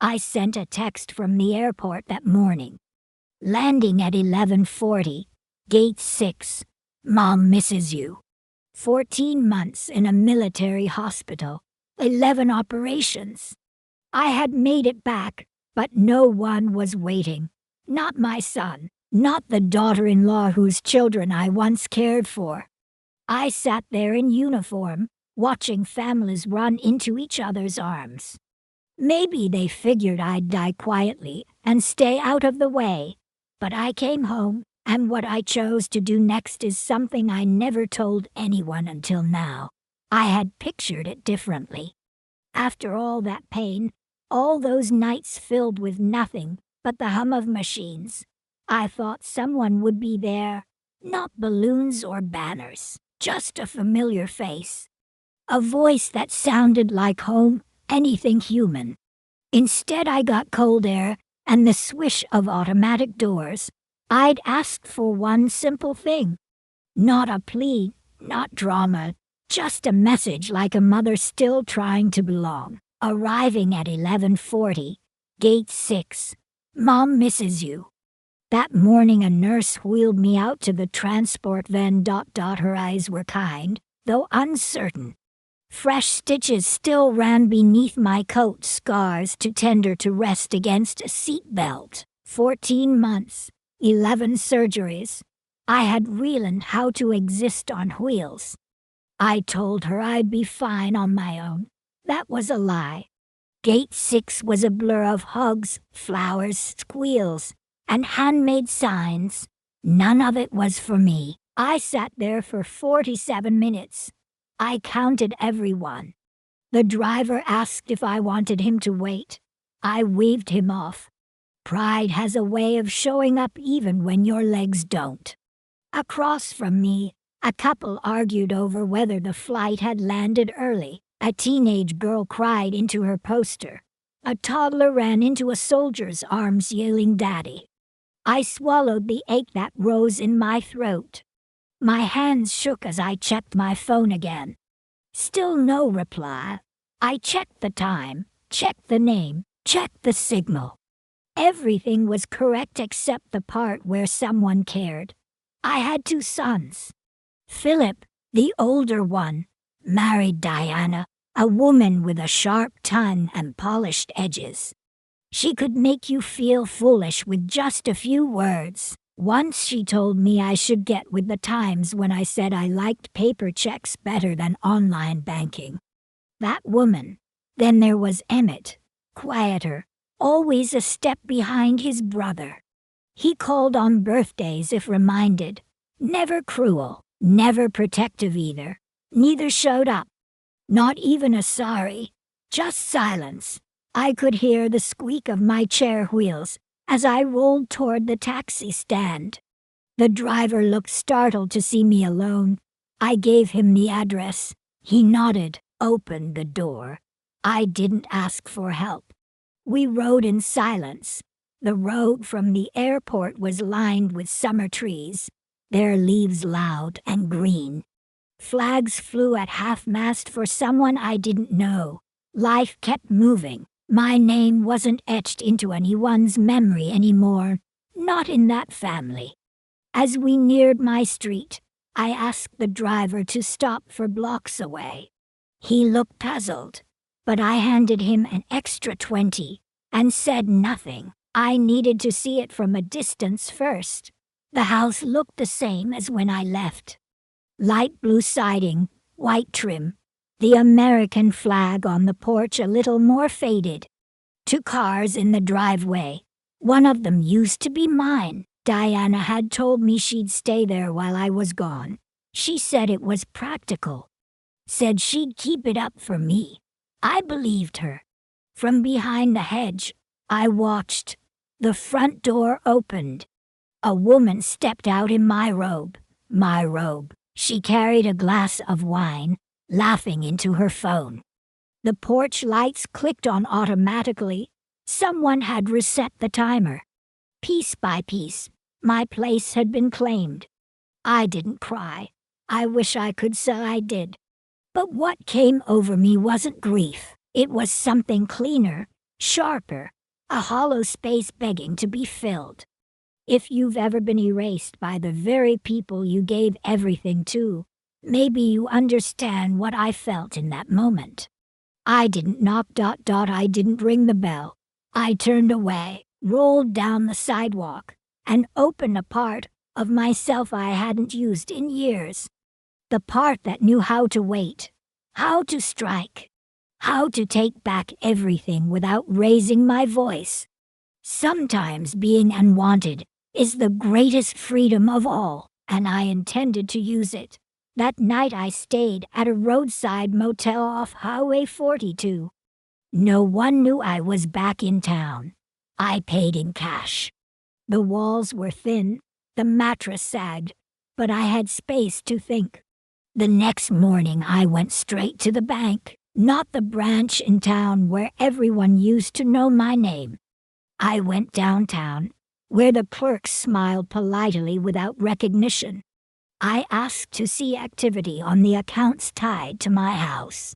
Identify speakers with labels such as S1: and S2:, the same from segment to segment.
S1: I sent a text from the airport that morning. Landing at 11:40, Gate 6. Mom misses you. 14 months in a military hospital. 11 operations. I had made it back, but no one was waiting. Not my son, not the daughter-in-law whose children I once cared for. I sat there in uniform, watching families run into each other's arms. Maybe they figured I'd die quietly and stay out of the way, but I came home, and what I chose to do next is something I never told anyone until now. I had pictured it differently. After all that pain, all those nights filled with nothing but the hum of machines, I thought someone would be there. Not balloons or banners, just a familiar face. A voice that sounded like home, anything human. Instead, I got cold air and the swish of automatic doors. I'd asked for one simple thing. Not a plea, not drama, just a message like a mother still trying to belong. Arriving at 11:40, Gate 6. Mom misses you. That morning a nurse wheeled me out to the transport van. Her eyes were kind, though uncertain. Fresh stitches still ran beneath my coat, scars too tender to rest against a seat belt. 14 months, 11 surgeries. I had relearned how to exist on wheels. I told her I'd be fine on my own. That was a lie. Gate 6 was a blur of hugs, flowers, squeals, and handmade signs. None of it was for me. I sat there for 47 minutes. I counted everyone. The driver asked if I wanted him to wait. I waved him off. Pride has a way of showing up even when your legs don't. Across from me, a couple argued over whether the flight had landed early. A teenage girl cried into her poster. A toddler ran into a soldier's arms yelling, "Daddy." I swallowed the ache that rose in my throat. My hands shook as I checked my phone again. Still no reply. I checked the time, checked the name, checked the signal. Everything was correct except the part where someone cared. I had 2 sons. Philip, the older one, married Diana, a woman with a sharp tongue and polished edges. She could make you feel foolish with just a few words. Once she told me I should get with the times when I said I liked paper checks better than online banking. That woman. Then there was Emmett, quieter, always a step behind his brother. He called on birthdays if reminded. Never cruel, never protective either. Neither showed up. Not even a sorry, just silence. I could hear the squeak of my chair wheels as I rolled toward the taxi stand. The driver looked startled to see me alone. I gave him the address. He nodded, opened the door. I didn't ask for help. We rode in silence. The road from the airport was lined with summer trees, their leaves loud and green. Flags flew at half-mast for someone I didn't know. Life kept moving. My name wasn't etched into anyone's memory anymore, not in that family. As we neared my street, I asked the driver to stop for blocks away. He looked puzzled, but I handed him an extra 20 and said nothing. I needed to see it from a distance first. The house looked the same as when I left. Light blue siding, white trim. The American flag on the porch a little more faded. 2 cars in the driveway. One of them used to be mine. Diana had told me she'd stay there while I was gone. She said it was practical. Said she'd keep it up for me. I believed her. From behind the hedge, I watched. The front door opened. A woman stepped out in my robe. My robe. She carried a glass of wine, laughing into her phone. The porch lights clicked on automatically. Someone had reset the timer. Piece by piece, my place had been claimed. I didn't cry. I wish I could say I did. But what came over me wasn't grief. It was something cleaner, Sharper, a hollow space begging to be filled. If you've ever been erased by the very people you gave everything to, maybe you understand what I felt in that moment. I didn't knock. I didn't ring the bell. I turned away, rolled down the sidewalk, and opened a part of myself I hadn't used in years. The part that knew how to wait, how to strike, how to take back everything without raising my voice. Sometimes being unwanted is the greatest freedom of all, and I intended to use it. That night I stayed at a roadside motel off Highway 42. No one knew I was back in town. I paid in cash. The walls were thin, the mattress sagged, but I had space to think. The next morning I went straight to the bank, not the branch in town where everyone used to know my name. I went downtown, where the clerks smiled politely without recognition. I asked to see activity on the accounts tied to my house.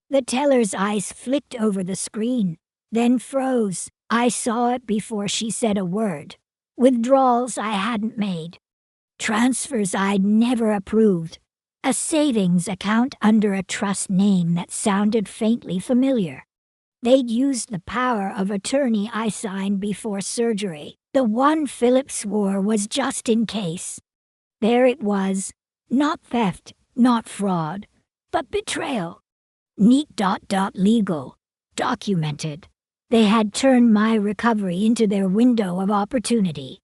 S1: The teller's eyes flicked over the screen, then froze. I saw it before she said a word. Withdrawals I hadn't made. Transfers I'd never approved. A savings account under a trust name that sounded faintly familiar. They'd used the power of attorney I signed before surgery, the one Philip swore was just in case. There it was, not theft, not fraud, but betrayal. Neat. Legal, documented. They had turned my recovery into their window of opportunity.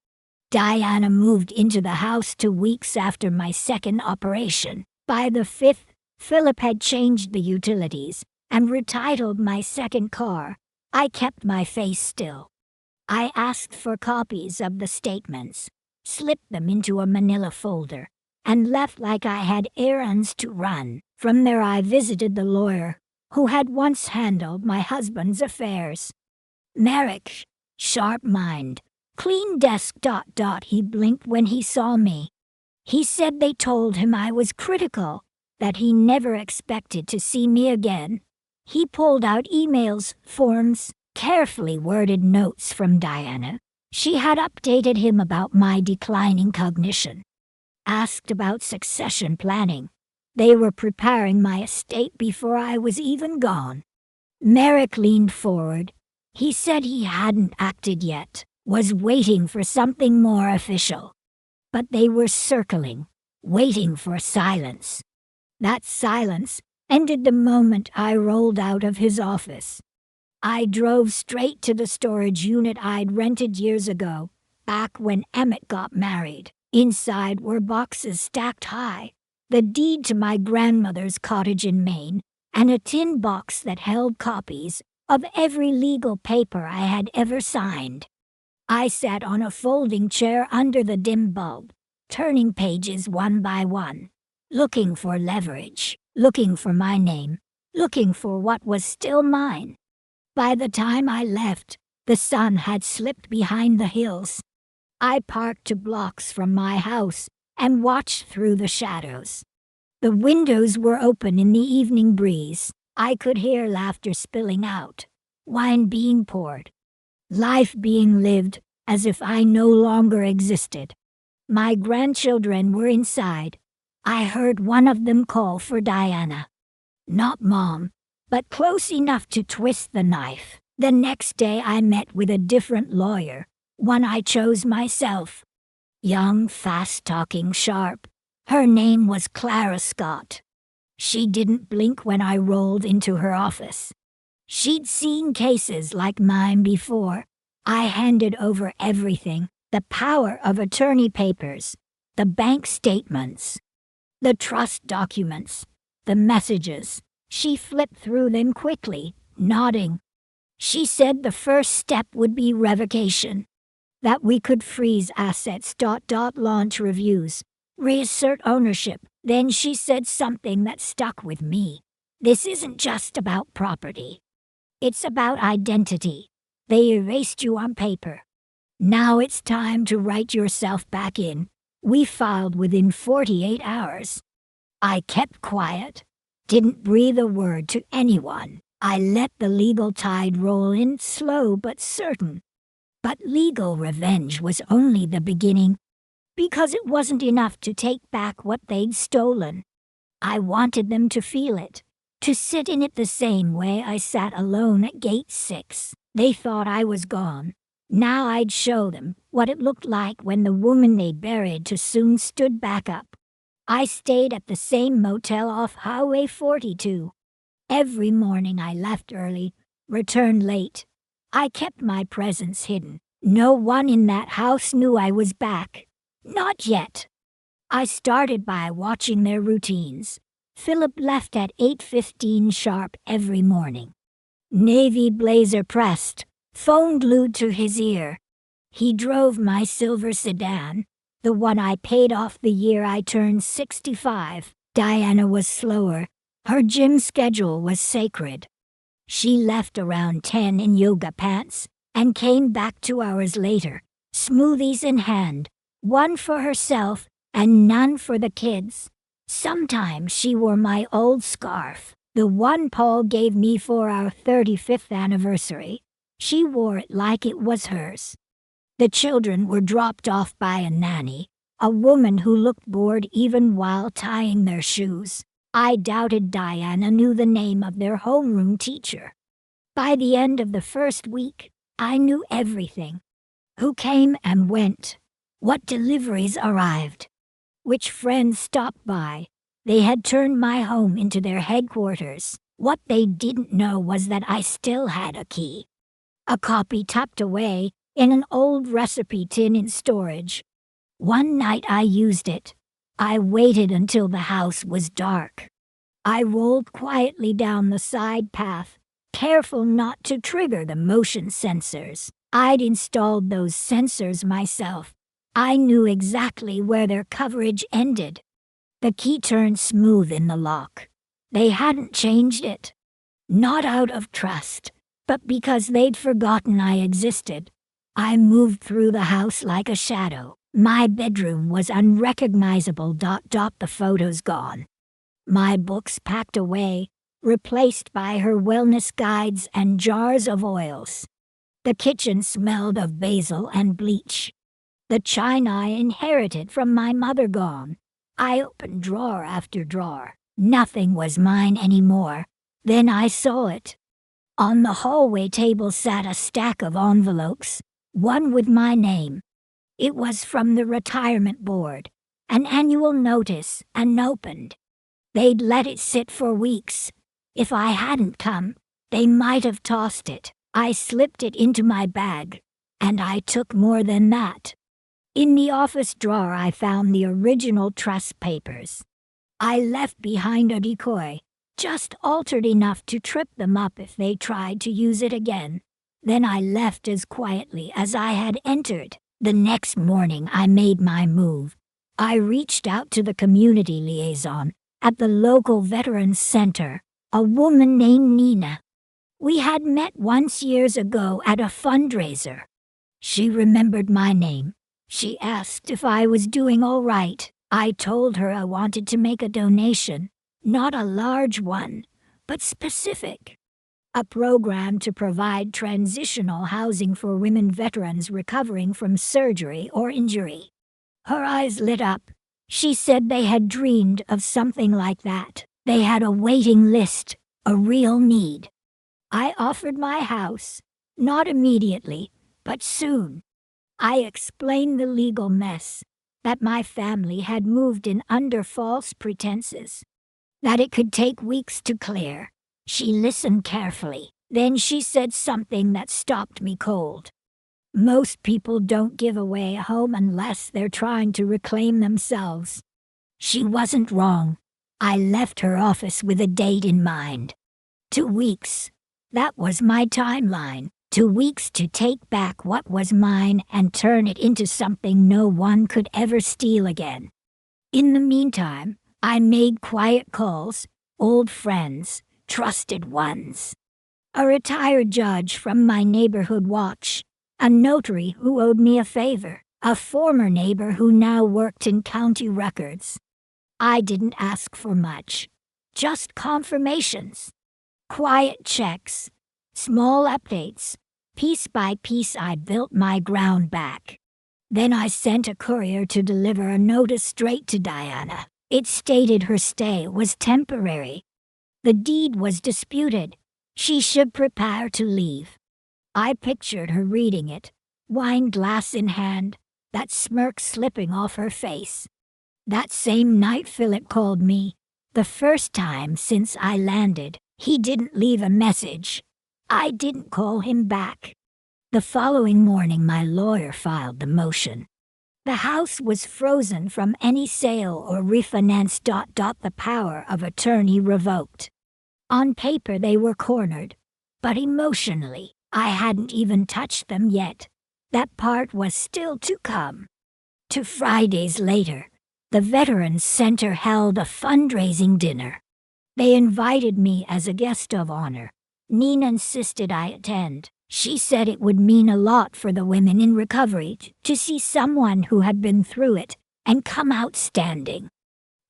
S1: Diana moved into the house 2 weeks after my second operation. By the 5th, Philip had changed the utilities and retitled my second car. I kept my face still. I asked for copies of the statements, slipped them into a manila folder, and left like I had errands to run. From there I visited the lawyer who had once handled my husband's affairs. Merrick, sharp mind, clean desk. He blinked when he saw me. He said they told him I was critical, that he never expected to see me again. He pulled out emails, forms, carefully worded notes from Diana. She had updated him about my declining cognition. Asked about succession planning. They were preparing my estate before I was even gone. Merrick leaned forward. He said he hadn't acted yet, was waiting for something more official. But they were circling, waiting for silence. That silence ended the moment I rolled out of his office. I drove straight to the storage unit I'd rented years ago, back when Emmett got married. Inside were boxes stacked high, the deed to my grandmother's cottage in Maine, and a tin box that held copies of every legal paper I had ever signed. I sat on a folding chair under the dim bulb, turning pages one by one, looking for leverage, looking for my name, looking for what was still mine. By the time I left, the sun had slipped behind the hills. I parked 2 blocks from my house and watched through the shadows. The windows were open in the evening breeze. I could hear laughter spilling out, wine being poured, life being lived as if I no longer existed. My grandchildren were inside. I heard one of them call for Diana. Not Mom, but close enough to twist the knife. The next day I met with a different lawyer, one I chose myself. Young, fast-talking, sharp. Her name was Clara Scott. She didn't blink when I rolled into her office. She'd seen cases like mine before. I handed over everything, the power of attorney papers, the bank statements, the trust documents, the messages. She flipped through them quickly, nodding. She said the first step would be revocation, that we could freeze assets. Launch reviews, reassert ownership. Then she said something that stuck with me. This isn't just about property. It's about identity. They erased you on paper. Now it's time to write yourself back in. We filed within 48 hours. I kept quiet, didn't breathe a word to anyone. I let the legal tide roll in, slow but certain. But legal revenge was only the beginning, because it wasn't enough to take back what they'd stolen. I wanted them to feel it, to sit in it the same way I sat alone at Gate 6. They thought I was gone. Now I'd show them what it looked like when the woman they buried too soon stood back up. I stayed at the same motel off Highway 42. Every morning I left early, returned late. I kept my presence hidden. No one in that house knew I was back. Not yet. I started by watching their routines. Philip left at 8:15 sharp every morning. Navy blazer pressed, phone glued to his ear. He drove my silver sedan, the one I paid off the year I turned 65. Diana was slower. Her gym schedule was sacred. She left around 10 in yoga pants and came back 2 hours later, smoothies in hand, one for herself and none for the kids. Sometimes she wore my old scarf, the one Paul gave me for our 35th anniversary. She wore it like it was hers. The children were dropped off by a nanny, a woman who looked bored even while tying their shoes. I doubted Diana knew the name of their homeroom teacher. By the end of the first week, I knew everything. Who came and went, what deliveries arrived, which friends stopped by. They had turned my home into their headquarters. What they didn't know was that I still had a key. A copy tucked away in an old recipe tin in storage. One night I used it. I waited until the house was dark. I rolled quietly down the side path, careful not to trigger the motion sensors. I'd installed those sensors myself. I knew exactly where their coverage ended. The key turned smooth in the lock. They hadn't changed it. Not out of trust, but because they'd forgotten I existed. I moved through the house like a shadow. My bedroom was unrecognizable. The photos gone. My books packed away, replaced by her wellness guides and jars of oils. The kitchen smelled of basil and bleach. The china I inherited from my mother gone. I opened drawer after drawer. Nothing was mine anymore. Then I saw it. On the hallway table sat a stack of envelopes, one with my name. It was from the retirement board, an annual notice, unopened. They'd let it sit for weeks. If I hadn't come, they might have tossed it. I slipped it into my bag, and I took more than that. In the office drawer I found the original trust papers. I left behind a decoy, just altered enough to trip them up if they tried to use it again. Then I left as quietly as I had entered. The next morning I made my move. I reached out to the community liaison at the local Veterans Center, a woman named Nina. We had met once years ago at a fundraiser. She remembered my name. She asked if I was doing all right. I told her I wanted to make a donation, not a large one, but specific. A program to provide transitional housing for women veterans recovering from surgery or injury. Her eyes lit up. She said they had dreamed of something like that. They had a waiting list, a real need. I offered my house, not immediately, but soon. I explained the legal mess, that my family had moved in under false pretenses, that it could take weeks to clear. She listened carefully. Then she said something that stopped me cold. Most people don't give away a home unless they're trying to reclaim themselves. She wasn't wrong. I left her office with a date in mind. 2 weeks. That was my timeline. 2 weeks to take back what was mine and turn it into something no one could ever steal again. In the meantime, I made quiet calls, old friends, trusted ones. A retired judge from my neighborhood watch, a notary who owed me a favor, a former neighbor who now worked in county records. I didn't ask for much, just confirmations. Quiet checks, small updates. Piece by piece I built my ground back. Then I sent a courier to deliver a notice straight to Diana. It stated her stay was temporary. The deed was disputed. She should prepare to leave. I pictured her reading it, wine glass in hand, that smirk slipping off her face. That same night Philip called me, the first time since I landed. He didn't leave a message. I didn't call him back. The following morning my lawyer filed the motion. The house was frozen from any sale or refinance. The power of attorney revoked. On paper they were cornered, but emotionally, I hadn't even touched them yet. That part was still to come. 2 Fridays later, the Veterans Center held a fundraising dinner. They invited me as a guest of honor. Nina insisted I attend. She said it would mean a lot for the women in recovery to see someone who had been through it and come out standing.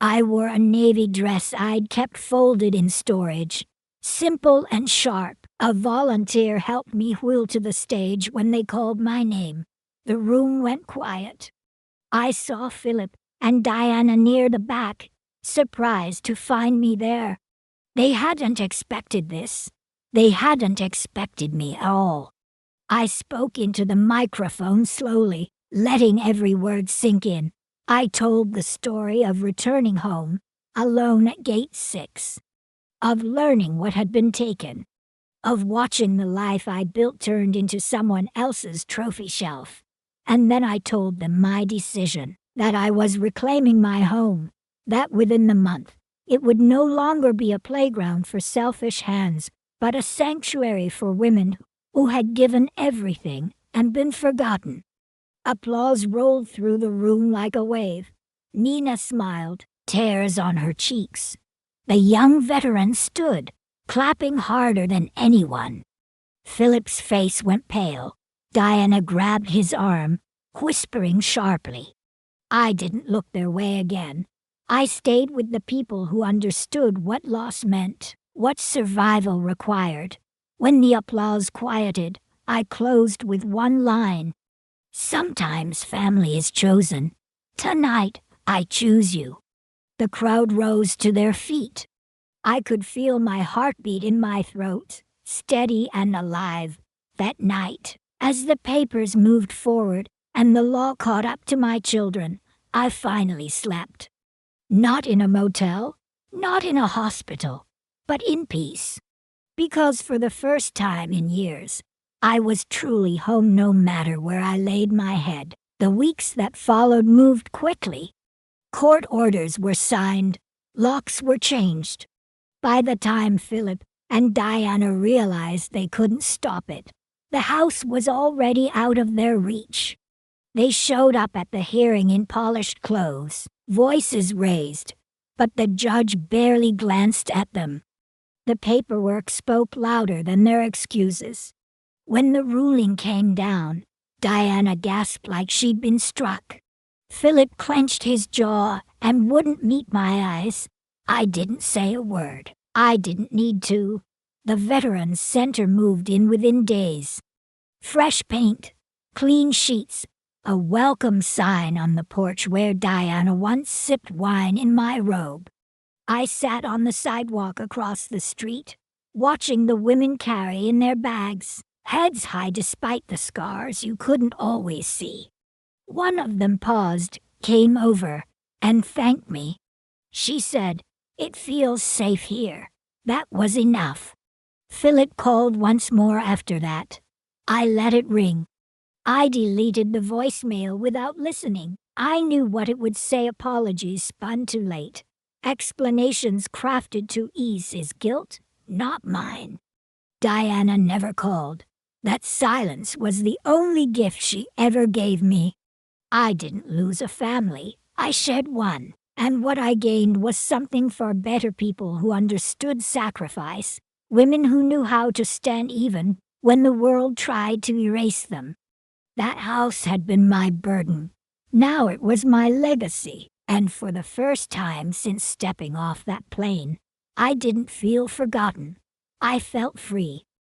S1: I wore a navy dress I'd kept folded in storage, simple and sharp. A volunteer helped me wheel to the stage when they called my name. The room went quiet. I saw Philip and Diana near the back, surprised to find me there. They hadn't expected this. They hadn't expected me at all. I spoke into the microphone slowly, letting every word sink in. I told the story of returning home, alone at Gate 6, of learning what had been taken, of watching the life I built turned into someone else's trophy shelf. And then I told them my decision, that I was reclaiming my home, that within the month, it would no longer be a playground for selfish hands, but a sanctuary for women who had given everything and been forgotten. Applause rolled through the room like a wave. Nina smiled, tears on her cheeks. The young veteran stood, clapping harder than anyone. Philip's face went pale. Diana grabbed his arm, whispering sharply. I didn't look their way again. I stayed with the people who understood what loss meant, what survival required. When the applause quieted, I closed with one line. Sometimes family is chosen. Tonight, I choose you. The crowd rose to their feet. I could feel my heartbeat in my throat, steady and alive. That night, as the papers moved forward and the law caught up to my children, I finally slept. Not in a motel, not in a hospital, but in peace. Because for the first time in years, I was truly home no matter where I laid my head. The weeks that followed moved quickly. Court orders were signed, locks were changed. By the time Philip and Diana realized they couldn't stop it, the house was already out of their reach. They showed up at the hearing in polished clothes, voices raised, but the judge barely glanced at them. The paperwork spoke louder than their excuses. When the ruling came down, Diana gasped like she'd been struck. Philip clenched his jaw and wouldn't meet my eyes. I didn't say a word. I didn't need to. The Veterans Center moved in within days. Fresh paint, clean sheets, a welcome sign on the porch where Diana once sipped wine in my robe. I sat on the sidewalk across the street, watching the women carry in their bags, heads high despite the scars you couldn't always see. One of them paused, came over, and thanked me. She said, "It feels safe here." That was enough. Philip called once more after that. I let it ring. I deleted the voicemail without listening. I knew what it would say. Apologies spun too late. Explanations crafted to ease his guilt, not mine. Diana never called. That silence was the only gift she ever gave me. I didn't lose a family. I shed one. And what I gained was something for better people who understood sacrifice, women who knew how to stand even when the world tried to erase them. That house had been my burden. Now it was my legacy, and for the first time since stepping off that plane, I didn't feel forgotten. I felt free,